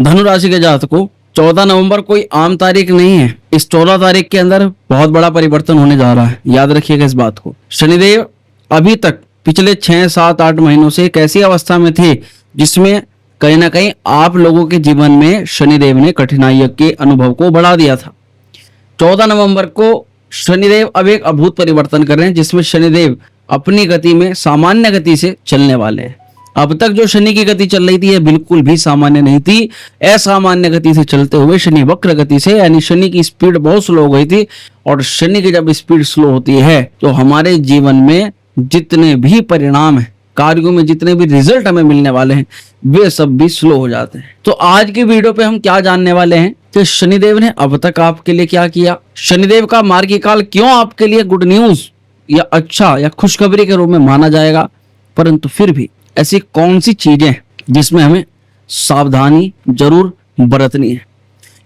धनु राशि के जातकों 14 नवंबर कोई आम तारीख नहीं है। इस 14 तारीख के अंदर बहुत बड़ा परिवर्तन होने जा रहा है, याद रखिएगा इस बात को। शनिदेव अभी तक पिछले 6, 7, 8 महीनों से एक ऐसी अवस्था में थे जिसमें कहीं ना कहीं आप लोगों के जीवन में शनिदेव ने कठिनाइयों के अनुभव को बढ़ा दिया था। 14 नवंबर को शनिदेव अब एक अद्भुत परिवर्तन कर रहे हैं जिसमें शनिदेव अपनी गति में सामान्य गति से चलने वाले हैं। अब तक जो शनि की गति चल रही थी, यह बिल्कुल भी सामान्य नहीं थी। असामान्य गति से चलते हुए शनि वक्र गति से, यानी शनि की स्पीड बहुत स्लो हो गई थी। और शनि की जब स्पीड स्लो होती है तो हमारे जीवन में जितने भी परिणाम है, कार्यों में जितने भी रिजल्ट हमें मिलने वाले हैं, वे सब भी स्लो हो जाते हैं। तो आज की वीडियो पे हम क्या जानने वाले हैं कि शनिदेव ने अब तक आपके लिए क्या किया, शनिदेव का मार्गी काल क्यों आपके लिए गुड न्यूज या अच्छा या खुशखबरी के रूप में माना जाएगा, परंतु फिर भी ऐसी कौन सी चीजें जिसमें हमें सावधानी जरूर बरतनी है,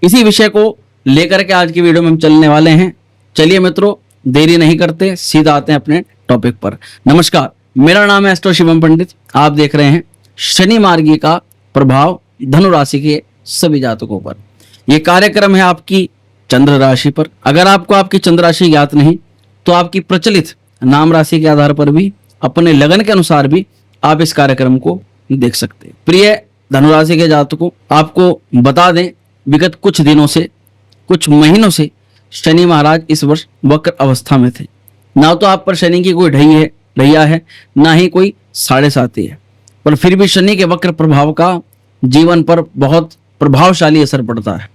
इसी विषय को लेकर के आज की वीडियो में हम चलने वाले हैं। चलिए मित्रों, देरी नहीं करते, सीधा आते हैं अपने टॉपिक पर। नमस्कार, मेरा नाम है एस्ट्रो शिवम पंडित। आप देख रहे हैं शनि मार्गी का प्रभाव धनु राशि के सभी जातकों पर। यह कार्यक्रम है आपकी चंद्र राशि पर। अगर आपको आपकी चंद्र राशि ज्ञात नहीं तो आपकी प्रचलित नाम राशि के आधार पर भी, अपने लगन के अनुसार भी आप इस कार्यक्रम को देख सकते हैं। प्रिय धनुराशि के जातकों, आपको बता दें, विगत कुछ दिनों से, कुछ महीनों से शनि महाराज इस वर्ष वक्र अवस्था में थे। ना तो आप पर शनि की कोई ढैया है, ना ही कोई 7.5 है, पर फिर भी शनि के वक्र प्रभाव का जीवन पर बहुत प्रभावशाली असर पड़ता है।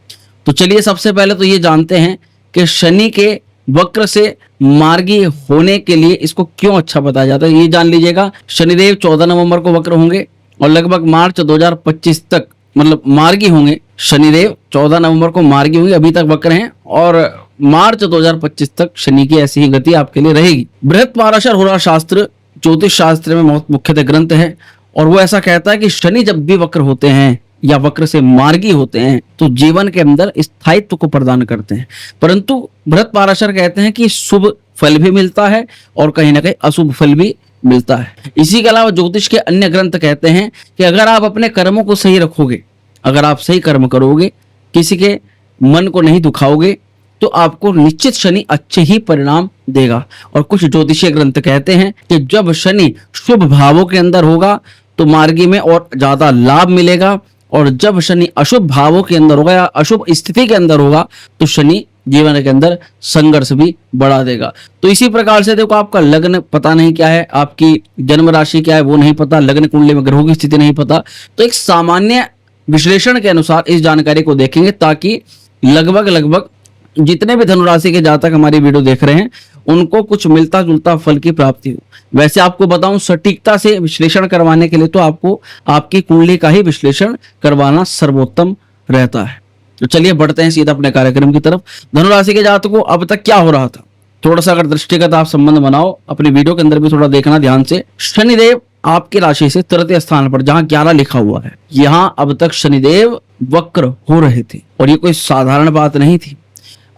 तो चलिए सबसे पहले तो ये जानते हैं कि शनि के वक्र से मार्गी होने के लिए इसको क्यों अच्छा बताया जाता है। ये जान लीजिएगा, शनिदेव 14 नवंबर को वक्र होंगे और लगभग मार्च 2025 तक, मतलब मार्गी होंगे। शनिदेव 14 नवंबर को मार्गी होंगे, अभी तक वक्र हैं और मार्च 2025 तक शनि की ऐसी ही गति आपके लिए रहेगी। बृहस्पति होरा शास्त्र ज्योतिष शास्त्र में बहुत मुख्यतः ग्रंथ है और वो ऐसा कहता है कि शनि जब भी वक्र होते हैं या वक्र से मार्गी होते हैं तो जीवन के अंदर स्थायित्व को प्रदान करते हैं, परंतु बृहस्पति कहते हैं कि शुभ फल भी मिलता है और कहीं ना कहीं अशुभ फल भी मिलता है। इसी के अलावा ज्योतिष के अन्य ग्रंथ कहते हैं कि अगर आप अपने कर्मों को सही रखोगे, अगर आप सही कर्म करोगे, किसी के मन को नहीं दुखाओगे, तो आपको निश्चित शनि अच्छे ही परिणाम देगा। और कुछ ज्योतिषीय ग्रंथ कहते हैं कि जब शनि शुभ भावों के अंदर होगा तो मार्गी में और ज्यादा लाभ मिलेगा, और जब शनि अशुभ भावों के अंदर होगा या अशुभ स्थिति के अंदर होगा तो शनि जीवन के अंदर संघर्ष भी बढ़ा देगा। तो इसी प्रकार से देखो, आपका लग्न पता नहीं क्या है, आपकी जन्म राशि क्या है वो नहीं पता, लग्न कुंडली में ग्रहों की स्थिति नहीं पता, तो एक सामान्य विश्लेषण के अनुसार इस जानकारी को देखेंगे ताकि लगभग जितने भी धनुराशि के जातक हमारी वीडियो देख रहे हैं उनको कुछ मिलता जुलता फल की प्राप्ति हो। वैसे आपको बताऊं, सटीकता से विश्लेषण करवाने के लिए तो आपको आपकी कुंडली का ही विश्लेषण करवाना सर्वोत्तम रहता है। तो चलिए बढ़ते हैं सीधा अपने कार्यक्रम की तरफ। धनुराशि के जातकों, अब तक क्या हो रहा था, थोड़ा सा अगर दृष्टिगत आप संबंध बनाओ, अपनी वीडियो के अंदर भी थोड़ा देखना ध्यान से। शनिदेव आपकी राशि से तृतीय स्थान पर, जहां 11 लिखा हुआ है, यहां अब तक शनिदेव वक्र हो रहे थे और ये कोई साधारण बात नहीं थी।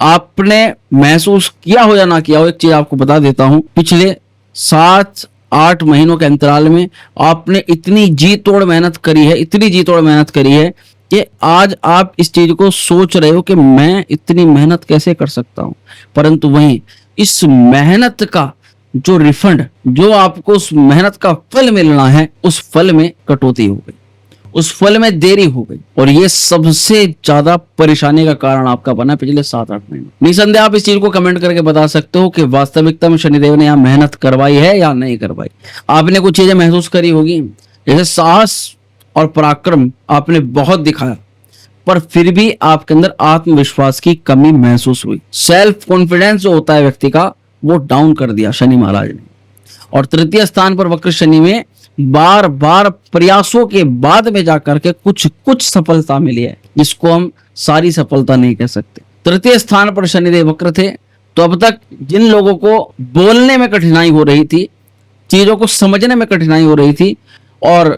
आपने महसूस किया हो या ना किया हो, एक चीज आपको बता देता हूं, पिछले 7-8 महीनों के अंतराल में आपने इतनी जी तोड़ मेहनत करी है, इतनी जी तोड़ मेहनत करी है कि आज आप इस चीज को सोच रहे हो कि मैं इतनी मेहनत कैसे कर सकता हूं, परंतु वहीं इस मेहनत का जो रिफंड, जो आपको उस मेहनत का फल मिलना है, उस फल में कटौती हो गई, उस फल में देरी हो गई, और ये सबसे ज्यादा परेशानी का कारण आपका बना पिछले 7-8 महीने। निसंदेह आप इस चीज को कमेंट करके बता सकते हो कि वास्तविकता में शनिदेव ने यहाँ मेहनत करवाई है या नहीं करवाई। आपने कुछ चीजें महसूस करी होगी, जैसे साहस और पराक्रम आपने बहुत दिखाया, पर फिर भी आपके अंदर आत्मविश्वास की कमी महसूस हुई। सेल्फ कॉन्फिडेंस जो होता है व्यक्ति का, वो डाउन कर दिया शनि महाराज ने। और तृतीय स्थान पर वक्र शनि में बार बार प्रयासों के बाद में जाकर के कुछ सफलता मिली है, जिसको हम सारी सफलता नहीं कह सकते। तृतीय स्थान पर शनिदेव वक्र थे, तो अब तक जिन लोगों को बोलने में कठिनाई हो रही थी, चीजों को समझने में कठिनाई हो रही थी, और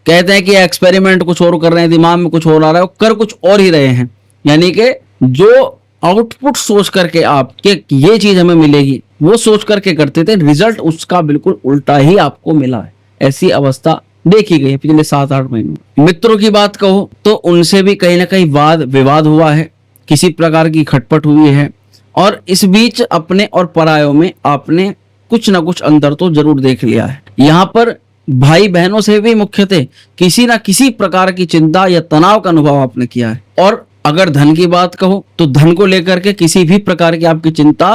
कहते हैं कि एक्सपेरिमेंट कुछ और कर रहे हैं, दिमाग में कुछ और आ रहा है, कर कुछ और ही रहे हैं, यानी कि जो आउटपुट सोच करके आपके ये चीज हमें मिलेगी वो सोच करके करते थे, रिजल्ट उसका बिल्कुल उल्टा ही आपको मिला है। ऐसी अवस्था देखी गई है पिछले 7-8 महीनों में। मित्रों की बात कहो तो उनसे भी कहीं ना कहीं वाद विवाद हुआ है, किसी प्रकार की खटपट हुई है, और इस बीच अपने और परायों में आपने कुछ ना कुछ अंतर तो जरूर देख लिया है। यहाँ पर भाई बहनों से भी मुख्यतः किसी ना किसी प्रकार की चिंता या तनाव का अनुभव आपने किया है। और अगर धन की बात कहो तो धन को लेकर के किसी भी प्रकार की आपकी चिंता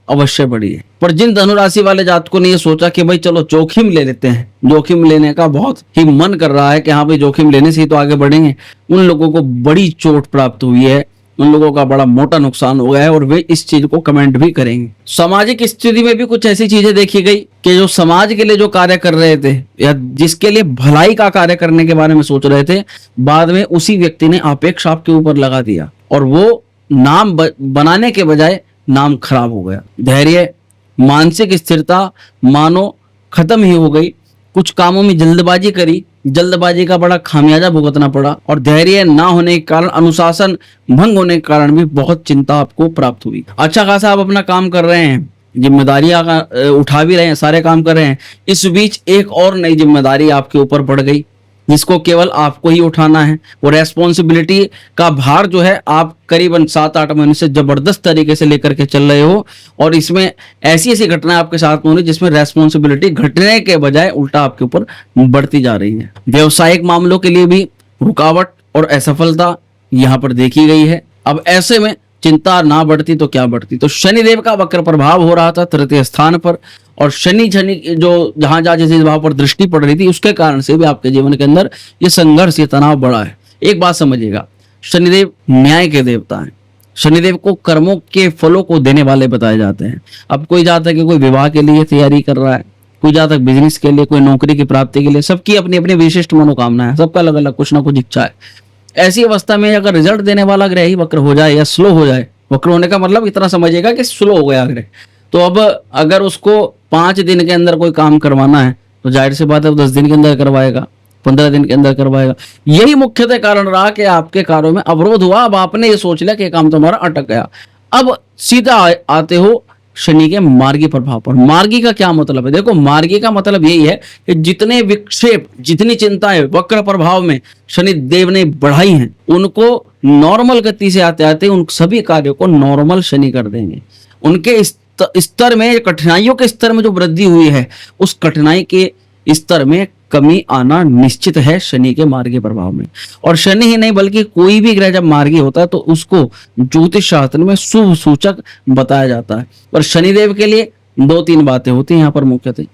अवश्य बढ़ी है। पर जिन धनुराशि वाले जातकों ने ये सोचा कि भाई चलो जोखिम ले लेते हैं, जोखिम लेने का बहुत ही मन कर रहा है कि हाँ भाई जोखिम लेने से ही तो आगे बढ़ेंगे, उन लोगों को बड़ी चोट प्राप्त हुई है, उन लोगों का बड़ा मोटा नुकसान हो गया है, और वे इस चीज को कमेंट भी करेंगे। सामाजिक स्थिति में भी कुछ ऐसी चीजें देखी गई कि जो समाज के लिए जो कार्य कर रहे थे या जिसके लिए भलाई का कार्य करने के बारे में सोच रहे थे, बाद में उसी व्यक्ति ने आपेक्ष आपके ऊपर लगा दिया और वो नाम बनाने के बजाय नाम खराब हो गया। धैर्य, मानसिक स्थिरता मानो खत्म ही हो गई। कुछ कामों में जल्दबाजी करी, जल्दबाजी का बड़ा खामियाजा भुगतना पड़ा, और धैर्य ना होने के कारण, अनुशासन भंग होने के कारण भी बहुत चिंता आपको प्राप्त हुई। अच्छा खासा आप अपना काम कर रहे हैं, जिम्मेदारियां उठा भी रहे हैं, सारे काम कर रहे हैं, इस बीच एक और नई जिम्मेदारी आपके ऊपर पड़ गई जिसको केवल आपको ही उठाना है। वो रेस्पॉन्सिबिलिटी का भार जो है आप करीबन 7-8 महीने से जबरदस्त तरीके से लेकर के चल रहे हो, और इसमें ऐसी ऐसी घटनाएं आपके साथ में हो रही जिसमें रेस्पॉन्सिबिलिटी घटने के बजाय उल्टा आपके ऊपर बढ़ती जा रही है। व्यावसायिक मामलों के लिए भी रुकावट और असफलता यहाँ पर देखी गई है। अब ऐसे में चिंता ना बढ़ती तो क्या बढ़ती। तो शनिदेव का वक्र प्रभाव हो रहा था तृतीय स्थान पर, और शनि जो जहां जहां जिस भाव पर दृष्टि पड़ रही थी उसके कारण से भी आपके जीवन के अंदर ये संघर्ष, ये तनाव बढ़ा है। एक बात समझिएगा, शनिदेव न्याय के देवता हैं। शनिदेव को कर्मों के फलों को देने वाले बताए जाते हैं। अब कोई जातक है कोई विवाह के लिए तैयारी कर रहा है, कोई जातक बिजनेस के लिए, कोई नौकरी की प्राप्ति के लिए, सबकी अपनी अपनी विशिष्ट मनोकामना है, सबका अलग अलग कुछ ना कुछ इच्छा है। ऐसी अवस्था में अगर रिजल्ट देने वाला ग्रह ही वक्र हो जाए या स्लो हो जाए, वक्र होने का मतलब इतना समझिएगा कि स्लो हो गया ग्रह, तो अब अगर उसको 5 दिन के अंदर कोई काम करवाना है तो जाहिर सी बात है वो 10 दिन के अंदर करवाएगा, 15 दिन के अंदर करवाएगा। यही मुख्यतः कारण रहा कि आपके कार्यों में अवरोध हुआ। अब आपने ये सोच लिया कि काम तुम्हारा अटक गया। अब सीधा आते हो शनि के मार्गी प्रभाव पर। मार्गी का क्या मतलब है? देखो, मार्गी का मतलब यही है कि जितने विक्षेप, जितनी चिंताएं वक्र प्रभाव में शनि देव ने बढ़ाई हैं, उनको नॉर्मल गति से आते आते उन सभी कार्यों को नॉर्मल शनि कर देंगे। उनके स्तर में, कठिनाइयों के स्तर में जो वृद्धि हुई है, उस कठिनाई के स्तर में कमी आना निश्चित है शनि के मार्गी प्रभाव में। और शनि ही नहीं बल्कि कोई भी ग्रह जब मार्गी होता है तो उसको ज्योतिष शास्त्र में शुभ सूचक बताया जाता है। और शनिदेव के लिए 2-3 बातें होती हैं यहाँ पर मुख्यतः।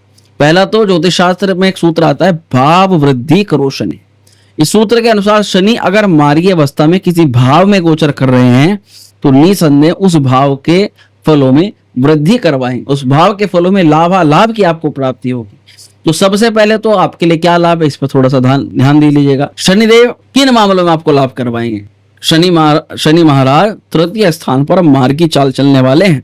पहला तो ज्योतिष शास्त्र में एक सूत्र आता है, भाव वृद्धि करो शनि। इस सूत्र के अनुसार शनि अगर मार्गी अवस्था में किसी भाव में गोचर कर रहे हैं तो निसंदेह उस भाव के फलों में वृद्धि करवाएं, उस भाव के फलों में लाभ की आपको प्राप्ति होगी। तो सबसे पहले तो आपके लिए क्या लाभ है, इस पर थोड़ा सा ध्यान दे लीजिएगा। शनिदेव किन मामलों में आपको लाभ करवाएंगे? शनि महाराज तृतीय स्थान पर मार्गी चाल चलने वाले हैं।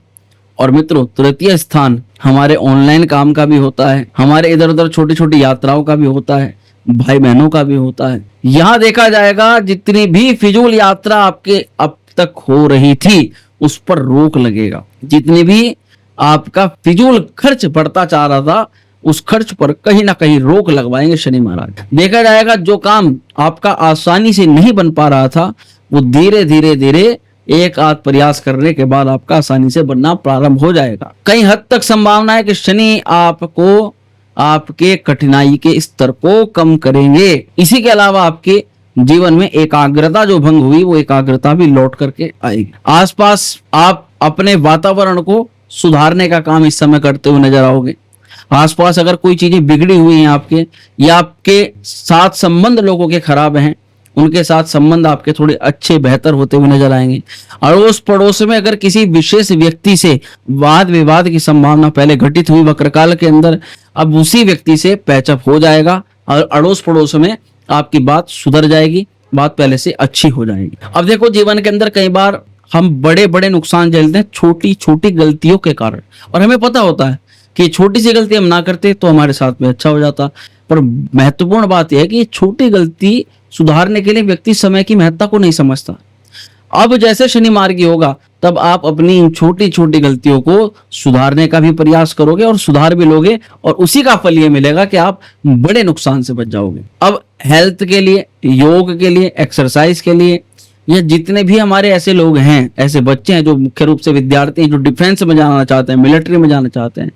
और मित्रों, तृतीय स्थान हमारे ऑनलाइन काम का भी होता है, हमारे इधर उधर छोटी छोटी यात्राओं का भी होता है, भाई बहनों का भी होता है। यहाँ देखा जाएगा जितनी भी फिजूल यात्रा आपके अब तक हो रही थी उस पर रोक लगेगा। जितनी भी आपका फिजूल खर्च बढ़ता जा रहा था उस खर्च पर कहीं ना कहीं रोक लगवाएंगे शनि महाराज। देखा जाएगा जो काम आपका आसानी से नहीं बन पा रहा था वो धीरे धीरे एक आध प्रयास करने के बाद आपका आसानी से बनना प्रारंभ हो जाएगा। कई हद तक संभावना है कि शनि आपको आपके कठिनाई के स्तर को कम करेंगे। इसी के अलावा आपके जीवन में एकाग्रता जो भंग हुई वो एकाग्रता भी लौट करके आएगी। आसपास आप अपने वातावरण को सुधारने का काम इस समय करते हुए नजर आओगे। आसपास अगर कोई चीजें बिगड़ी हुई हैं आपके, या आपके साथ संबंध लोगों के खराब हैं, उनके साथ संबंध आपके थोड़े अच्छे बेहतर होते हुए नजर आएंगे। अड़ोस पड़ोस में अगर किसी विशेष व्यक्ति से वाद विवाद की संभावना पहले घटित हुई वक्रकाल के अंदर, अब उसी व्यक्ति से पैचअप हो जाएगा और अड़ोस पड़ोस में आपकी बात सुधर जाएगी, बात पहले से अच्छी हो जाएगी। अब देखो, जीवन के अंदर कई बार हम बड़े बड़े नुकसान झेलते हैं छोटी छोटी गलतियों के कारण, और हमें पता होता है कि छोटी सी गलती हम ना करते तो हमारे साथ में अच्छा हो जाता। पर महत्वपूर्ण बात यह है कि छोटी गलती सुधारने के लिए व्यक्ति समय की महत्ता को नहीं समझता। अब जैसे शनि मार्गी होगा तब आप अपनी इन छोटी छोटी गलतियों को सुधारने का भी प्रयास करोगे और सुधार भी लोगे, और उसी का फल ये मिलेगा कि आप बड़े नुकसान से बच जाओगे। अब हेल्थ के लिए, योग के लिए, एक्सरसाइज के लिए, ये जितने भी हमारे ऐसे लोग हैं, ऐसे बच्चे हैं जो मुख्य रूप से विद्यार्थी हैं, जो डिफेंस में जाना चाहते हैं, मिलिट्री में जाना चाहते हैं,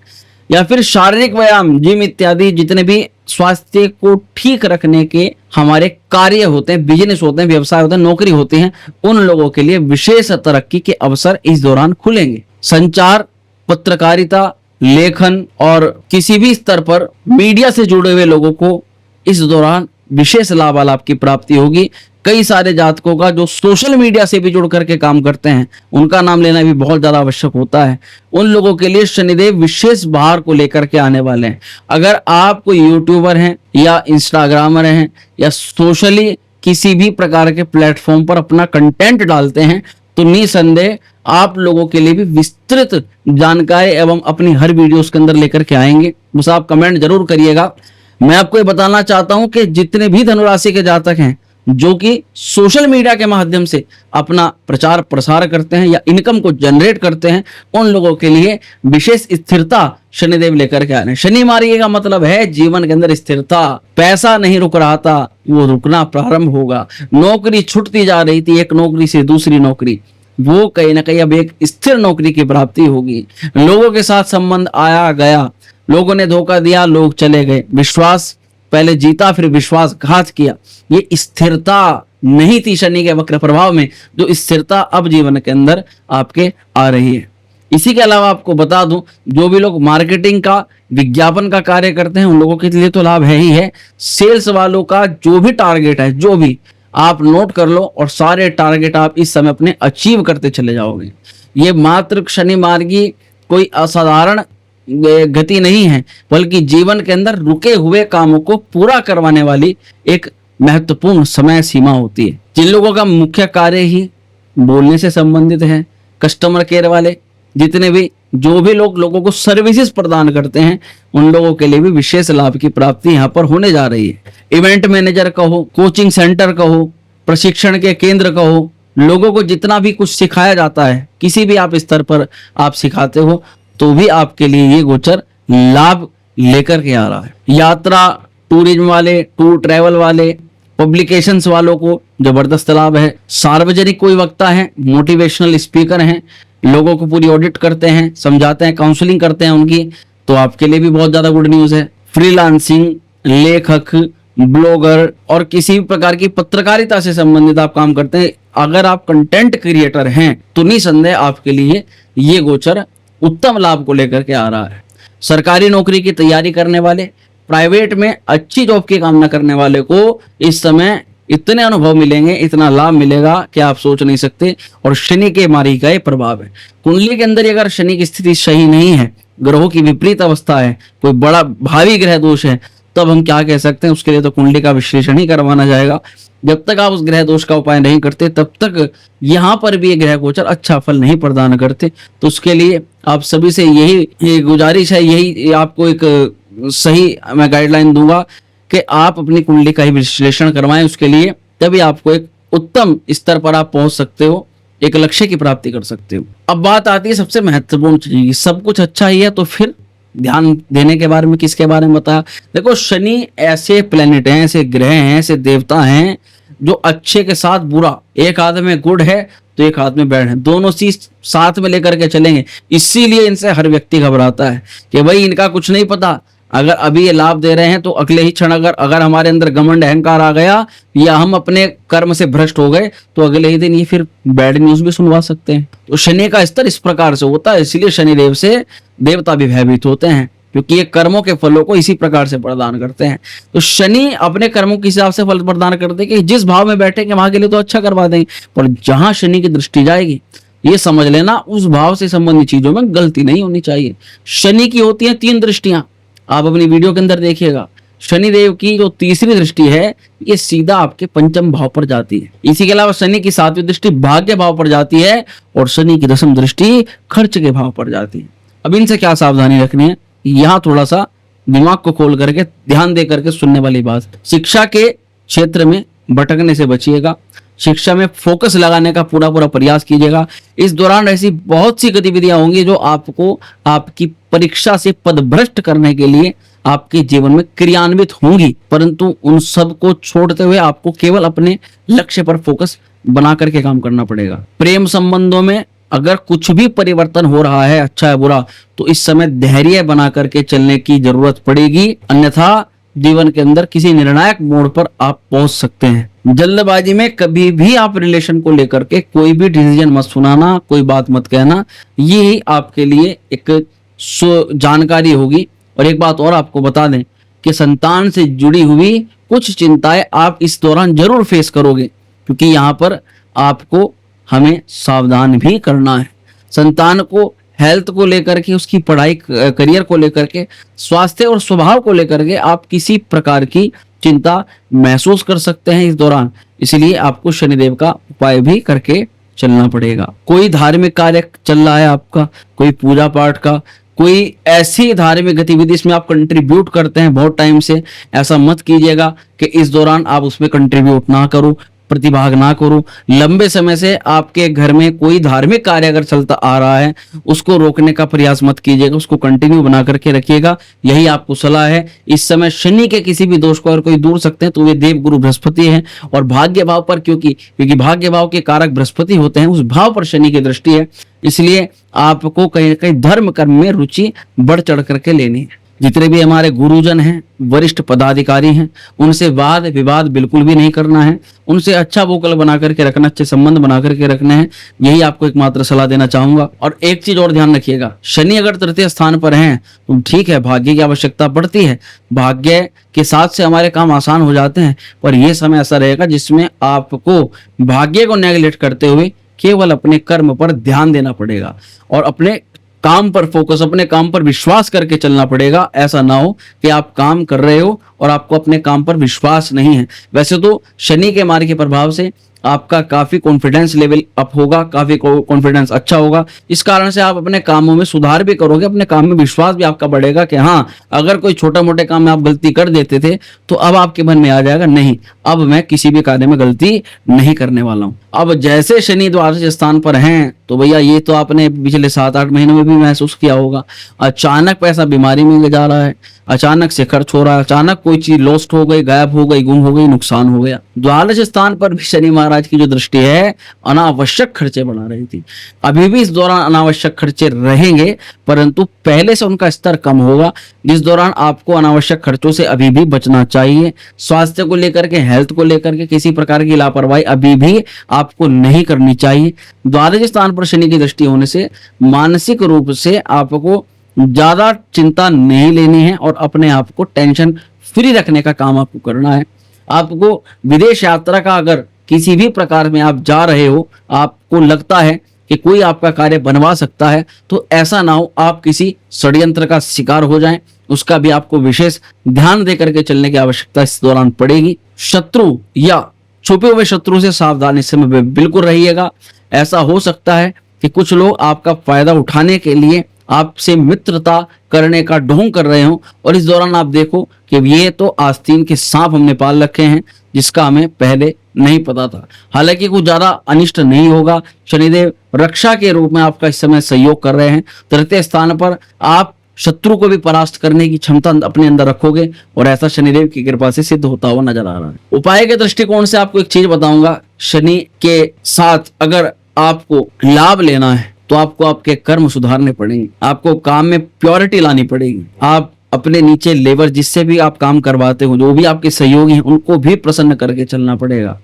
या फिर शारीरिक व्यायाम, जिम इत्यादि जितने भी स्वास्थ्य को ठीक रखने के हमारे कार्य होते हैं, बिजनेस होते हैं, व्यवसाय होते हैं, नौकरी होती हैं, उन लोगों के लिए विशेष तरक्की के अवसर इस दौरान खुलेंगे। संचार, पत्रकारिता, लेखन और किसी भी स्तर पर मीडिया से जुड़े हुए लोगों को इस दौरान विशेष लाभ की प्राप्ति होगी। कई सारे जातकों का जो सोशल मीडिया से भी जुड़ करके काम करते हैं, उनका नाम लेना भी बहुत ज्यादा आवश्यक होता है। उन लोगों के लिए शनिदेव विशेष बहार को लेकर के आने वाले हैं। अगर आप कोई यूट्यूबर हैं या इंस्टाग्रामर हैं या सोशली किसी भी प्रकार के प्लेटफॉर्म पर अपना कंटेंट डालते हैं, तो निसंदेह आप लोगों के लिए भी विस्तृत जानकारी एवं अपनी हर वीडियो के अंदर लेकर के आएंगे। बस आप कमेंट जरूर करिएगा। मैं आपको ये बताना चाहता हूं कि जितने भी धनुराशि के जातक हैं जो कि सोशल मीडिया के माध्यम से अपना प्रचार प्रसार करते हैं या इनकम को जनरेट करते हैं, उन लोगों के लिए विशेष स्थिरता शनिदेव लेकर के आ रहे हैं। शनि मार्गी का मतलब है जीवन के अंदर स्थिरता। पैसा नहीं रुक रहा था, वो रुकना प्रारंभ होगा। नौकरी छूटती जा रही थी एक नौकरी से दूसरी नौकरी, वो कहीं ना कहीं अब एक स्थिर नौकरी की प्राप्ति होगी। लोगों के साथ संबंध आया गया, लोगों ने धोखा दिया, लोग चले गए, विश्वास पहले जीता फिर विश्वासघात किया, ये स्थिरता नहीं थी शनि के वक्र प्रभाव में, जो स्थिरता अब जीवन के अंदर आपके आ रही है। इसी के अलावा आपको बता दूं, जो भी लोग मार्केटिंग का, विज्ञापन का कार्य करते हैं, उन लोगों के लिए तो लाभ है ही है। सेल्स वालों का जो भी टारगेट है, जो भी आप नोट कर लो, और सारे टारगेट आप इस समय अपने अचीव करते चले जाओगे। ये मात्र शनि मार्गी कोई असाधारण गति नहीं है, बल्कि जीवन के अंदर रुके हुए कामों को पूरा करवाने वाली एक महत्वपूर्ण समय सीमा होती है। जिन लोगों का मुख्य कार्य ही बोलने से संबंधित है, कस्टमर केयर वाले, जितने भी जो भी लोग लोगों को सर्विसेज प्रदान करते हैं, उन लोगों के लिए भी विशेष लाभ की प्राप्ति यहाँ पर होने जा रही है। इवेंट मैनेजर कहो, कोचिंग सेंटर कहो, प्रशिक्षण के केंद्र कहो, लोगों को जितना भी कुछ सिखाया जाता है, किसी भी आप स्तर पर आप सिखाते हो, तो भी आपके लिए ये गोचर लाभ लेकर के आ रहा है। यात्रा, टूरिज्म वाले, टूर ट्रैवल वाले, पब्लिकेशंस वालों को जबरदस्त लाभ है। सार्वजनिक कोई वक्ता है, मोटिवेशनल स्पीकर हैं, लोगों को पूरी ऑडिट करते हैं, समझाते हैं, काउंसलिंग करते हैं उनकी, तो आपके लिए भी बहुत ज्यादा गुड न्यूज है। फ्रीलांसिंग, लेखक, ब्लॉगर और किसी भी प्रकार की पत्रकारिता से संबंधित आप काम करते हैं, अगर आप कंटेंट क्रिएटर हैं, तो निसंदेह आपके लिए ये गोचर उत्तम लाभ को लेकर के आ रहा है। सरकारी नौकरी की तैयारी करने वाले, प्राइवेट में अच्छी जॉब की कामना करने वाले को इस समय इतने अनुभव मिलेंगे, इतना लाभ मिलेगा कि आप सोच नहीं सकते। और शनि के मार्गी का ये प्रभाव है। कुंडली के अंदर अगर शनि की स्थिति सही नहीं है, ग्रहों की विपरीत अवस्था है, कोई बड़ा भारी ग्रह दोष है, तब हम क्या कह सकते हैं, उसके लिए तो कुंडली का विश्लेषण ही करवाना जाएगा। जब तक आप उस ग्रह दोष का उपाय नहीं करते, तब तक यहाँ पर भी ये ग्रह गोचर अच्छा फल नहीं प्रदान करते। तो उसके लिए आप सभी से यही गुजारिश है, यही आपको एक सही मैं गाइडलाइन दूंगा कि आप अपनी कुंडली का ही विश्लेषण करवाएं। उसके लिए तभी आपको एक उत्तम स्तर पर आप पहुंच सकते हो, एक लक्ष्य की प्राप्ति कर सकते हो। अब बात आती है सबसे महत्वपूर्ण चीज की, सब कुछ अच्छा ही है तो फिर ध्यान देने के बारे में किसके बारे में बताया। देखो, शनि ऐसे प्लेनेट हैं, ऐसे ग्रह हैं, ऐसे देवता हैं जो अच्छे के साथ बुरा, एक हाथ में गुड है तो एक हाथ में बैड है, दोनों चीज साथ में लेकर के चलेंगे। इसीलिए इनसे हर व्यक्ति घबराता है कि भाई इनका कुछ नहीं पता, अगर अभी ये लाभ दे रहे हैं तो अगले ही क्षण अगर हमारे अंदर घमंड अहंकार आ गया या हम अपने कर्म से भ्रष्ट हो गए तो अगले ही दिन ये फिर बैड न्यूज भी सुनवा सकते हैं। तो शनि का स्तर इस प्रकार से होता है, इसलिए शनिदेव से देवता भी भयभीत होते हैं, क्योंकि ये कर्मों के फलों को इसी प्रकार से प्रदान करते हैं। तो शनि अपने कर्मों के हिसाब से फल प्रदान करते हैं कि जिस भाव में बैठेंगे वहां के लिए तो अच्छा करवा देंगे, पर जहां शनि की दृष्टि जाएगी, ये समझ लेना उस भाव से संबंधित चीजों में गलती नहीं होनी चाहिए। शनि की होती है 3 दृष्टियां, आप अपनी वीडियो के अंदर देखिएगा। शनिदेव की जो तीसरी दृष्टि है, ये सीधा आपके पंचम भाव पर जाती है। इसी के अलावा शनि की 7वीं दृष्टि भाग्य भाव पर जाती है और शनि की 10वीं दृष्टि खर्च के भाव पर जाती है। अब इनसे क्या सावधानी रखनी है, यहाँ थोड़ा सा दिमाग को खोल करके ध्यान दे करके सुनने वाली बात। शिक्षा के क्षेत्र में भटकने से बचिएगा, शिक्षा में फोकस लगाने का पूरा पूरा प्रयास कीजिएगा। इस दौरान ऐसी बहुत सी गतिविधियां होंगी जो आपको आपकी परीक्षा से पदभ्रष्ट करने के लिए आपके जीवन में क्रियान्वित होंगी, परंतु उन सब को छोड़ते हुए आपको केवल अपने लक्ष्य पर फोकस बना करके काम करना पड़ेगा। प्रेम संबंधों में अगर कुछ भी परिवर्तन हो रहा है, अच्छा है बुरा, तो इस समय धैर्य बना करके चलने की जरूरत पड़ेगी, अन्यथा जीवन के अंदर किसी निर्णायक मोड़ पर आप पहुंच सकते हैं। जल्दबाजी में कभी भी आप रिलेशन को लेकर के कोई भी डिसीजन मत सुनाना, कोई बात मत कहना, ये ही आपके लिए एक जानकारी होगी। और एक बात और आपको बता दें कि संतान से जुड़ी हुई कुछ चिंताएं आप इस दौरान जरूर फेस करोगे, क्योंकि यहाँ पर आपको हमें सावधान भी करना है। संतान को हेल्थ को लेकर के, उसकी पढ़ाई करियर को लेकर के, स्वास्थ्य और स्वभाव को लेकर के आप किसी प्रकार की चिंता महसूस कर सकते हैं इस दौरान, इसलिए आपको शनिदेव का उपाय भी करके चलना पड़ेगा। कोई धार्मिक कार्य चल रहा है आपका, कोई पूजा पाठ का, कोई ऐसी धार्मिक गतिविधि इसमें आप कंट्रीब्यूट करते हैं बहुत टाइम से, ऐसा मत कीजिएगा कि इस दौरान आप उसमें कंट्रीब्यूट ना करो, प्रतिभाग ना करो। लंबे समय से आपके घर में कोई धार्मिक कार्य अगर चलता आ रहा है, उसको रोकने का प्रयास मत कीजिएगा, उसको कंटिन्यू बना करके रखिएगा, यही आपको सलाह है। इस समय शनि के किसी भी दोष को अगर कोई दूर सकते हैं तो वे देव गुरु बृहस्पति हैं, और भाग्य भाव पर क्योंकि भाग्य भाव के कारक बृहस्पति होते हैं, उस भाव पर शनि की दृष्टि है, इसलिए आपको कहीं न कहीं धर्म कर्म में रुचि बढ़ चढ़ करके लेनी है। जितने भी हमारे गुरुजन हैं, वरिष्ठ पदाधिकारी हैं, उनसे वाद विवाद बिल्कुल भी नहीं करना है, उनसे अच्छा वोकल बना करके रखना, अच्छे संबंध बना करके रखने हैं, यही आपको एकमात्र सलाह देना चाहूंगा। और एक चीज और ध्यान रखिएगा, शनि अगर तृतीय स्थान पर हैं तो ठीक है, भाग्य की आवश्यकता पड़ती है, भाग्य के साथ से हमारे काम आसान हो जाते हैं, पर यह समय ऐसा रहेगा जिसमें आपको भाग्य को नेगलेक्ट करते हुए केवल अपने कर्म पर ध्यान देना पड़ेगा और अपने काम पर फोकस, अपने काम पर विश्वास करके चलना पड़ेगा। ऐसा ना हो कि आप काम कर रहे हो और आपको अपने काम पर विश्वास नहीं है। वैसे तो शनि के मार्ग के प्रभाव से आपका काफी कॉन्फिडेंस लेवल अप होगा, काफी कॉन्फिडेंस अच्छा होगा, इस कारण से आप अपने कामों में सुधार भी करोगे, अपने काम में विश्वास भी आपका बढ़ेगा कि हाँ, अगर कोई छोटा मोटे काम में आप गलती कर देते थे तो अब आपके मन में आ जाएगा, नहीं, अब मैं किसी भी कार्य में गलती नहीं करने वाला हूं। अब जैसे शनि द्वादश स्थान पर हैं तो भैया ये तो आपने पिछले 7-8 महीनों में भी महसूस किया होगा, अचानक पैसा बीमारी में जा रहा है, अचानक से खर्च हो रहा है, अचानक कोई चीज लॉस्ट हो गई, गायब हो गई, गुम हो गई, नुकसान हो गया। द्वादश स्थान पर भी शनि महाराज की जो दृष्टि है, अनावश्यक खर्चे बढ़ा रही थी। अभी भी इस दौरान अनावश्यक खर्चे रहेंगे, परंतु पहले से उनका स्तर कम होगा, जिस दौरान आपको अनावश्यक खर्चों से अभी भी बचना चाहिए। स्वास्थ्य को लेकर के, हेल्थ को लेकर के किसी प्रकार की लापरवाही अभी भी आपको नहीं करनी चाहिए। द्वादश स्थान पर शनि की दृष्टि होने से मानसिक रूप से आपको ज्यादा चिंता नहीं लेनी है और अपने आप को टेंशन फ्री रखने का काम आपको करना है। आपको विदेश यात्रा का अगर किसी भी प्रकार में आप जा रहे हो, आपको लगता है कि कोई आपका कार्य बनवा सकता है, तो ऐसा ना हो आप किसी षड्यंत्र का शिकार हो जाएं, उसका भी आपको विशेष ध्यान दे करके चलने की आवश्यकता इस दौरान पड़ेगी। शत्रु या छुपे हुए शत्रु से सावधान इस समय बिल्कुल रहिएगा। ऐसा हो सकता है कि कुछ लोग आपका फायदा उठाने के लिए आपसे मित्रता करने का ढोंग कर रहे हो, और इस दौरान आप देखो कि ये तो आस्तीन के सांप हमने पाल रखे हैं, जिसका हमें पहले नहीं पता था। हालांकि कुछ ज्यादा अनिष्ट नहीं होगा, शनिदेव रक्षा के रूप में आपका इस समय सहयोग कर रहे हैं। तृतीय स्थान पर आप शत्रु को भी परास्त करने की क्षमता अपने अंदर रखोगे, और ऐसा शनिदेव की कृपा से सिद्ध होता हुआ नजर आ रहा है। उपाय के दृष्टिकोण से आपको एक चीज बताऊंगा, शनि के साथ अगर आपको लाभ लेना है तो आपको आपके कर्म सुधारने पड़ेंगे, आपको काम में प्योरिटी लानी पड़ेगी। आप अपने नीचे लेबर जिससे भी आप काम करवाते हो, जो भी आपके सहयोगी हैं, उनको भी प्रसन्न करके चलना पड़ेगा,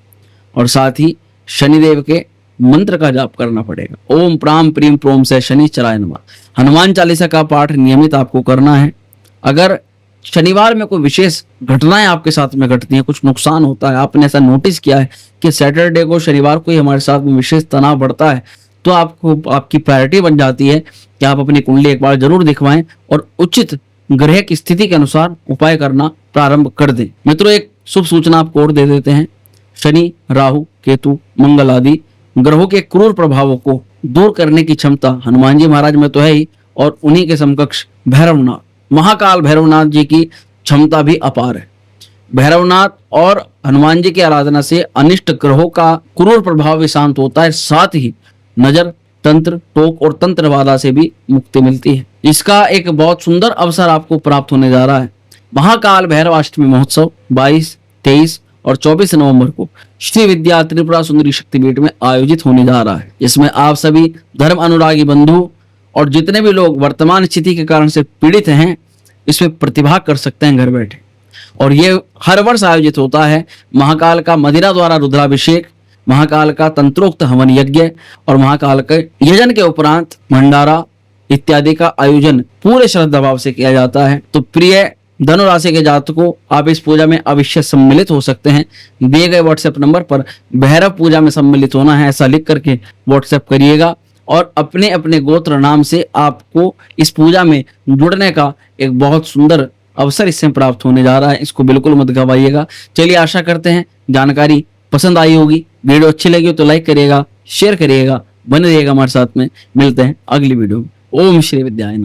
और साथ ही शनिदेव के मंत्र का जाप करना पड़ेगा। ओम प्राम प्रीम प्रोम से शनिश्चराय नमः। हनुमान चालीसा का पाठ नियमित आपको करना है। अगर शनिवार में कोई विशेष घटनाएं आपके साथ में घटती हैं, कुछ नुकसान होता है, आपने ऐसा नोटिस किया है कि सैटरडे को, शनिवार को ही हमारे साथ में विशेष तनाव बढ़ता है, तो आपको आपकी प्रायोरिटी बन जाती है कि आप अपनी कुंडली एक बार जरूर दिखवाएं और उचित ग्रह की स्थिति के अनुसार उपाय करना प्रारंभ कर दें। मित्रों, एक शुभ सूचना आपको और दे देते हैं। शनि, राहु, केतु, मंगल आदि ग्रहों के क्रूर प्रभावों को दूर करने की क्षमता हनुमान जी महाराज में तो है ही, और उन्हीं के समकक्ष भैरवनाथ, महाकाल भैरवनाथ जी की क्षमता भी अपार है। भैरवनाथ और हनुमान जी की आराधना से अनिष्ट ग्रहों का क्रूर प्रभाव भी शांत होता है, साथ ही नजर, तंत्र, टोक और तंत्र बाधा से भी मुक्ति मिलती है। इसका एक बहुत सुंदर अवसर आपको प्राप्त होने जा रहा है। महाकाल भैरवाष्टमी महोत्सव 22, 23 और 24 नवंबर को श्री विद्या त्रिपुरा सुंदरी शक्तिपीठ में आयोजित होने जा रहा है। इसमें आप सभी धर्म अनुरागी बंधु और जितने भी लोग वर्तमान स्थिति के कारण से पीड़ित हैं, इसमें प्रतिभाग कर सकते हैं घर बैठे। और ये हर वर्ष आयोजित होता है। महाकाल का मदिरा द्वारा रुद्राभिषेक, महाकाल का तंत्रोक्त हवन यज्ञ और महाकाल के यजन के उपरांत भंडारा इत्यादि का आयोजन पूरे श्रद्धा भाव से किया जाता है। तो प्रिय धनु राशि के जातकों, आप इस पूजा में अवश्य सम्मिलित हो सकते हैं। दिए गए व्हाट्सएप नंबर पर भैरव पूजा में सम्मिलित होना है ऐसा लिख करके व्हाट्सएप करिएगा और अपने अपने गोत्र नाम से आपको इस पूजा में जुड़ने का एक बहुत सुंदर अवसर इससे प्राप्त होने जा रहा है। इसको बिल्कुल मत गवाइएगा। चलिए, आशा करते हैं जानकारी पसंद आई होगी। वीडियो अच्छी लगी हो तो लाइक करिएगा, शेयर करिएगा, बने रहिएगा हमारे साथ में। मिलते हैं अगली वीडियो में। ओम श्री विद्याय नमः।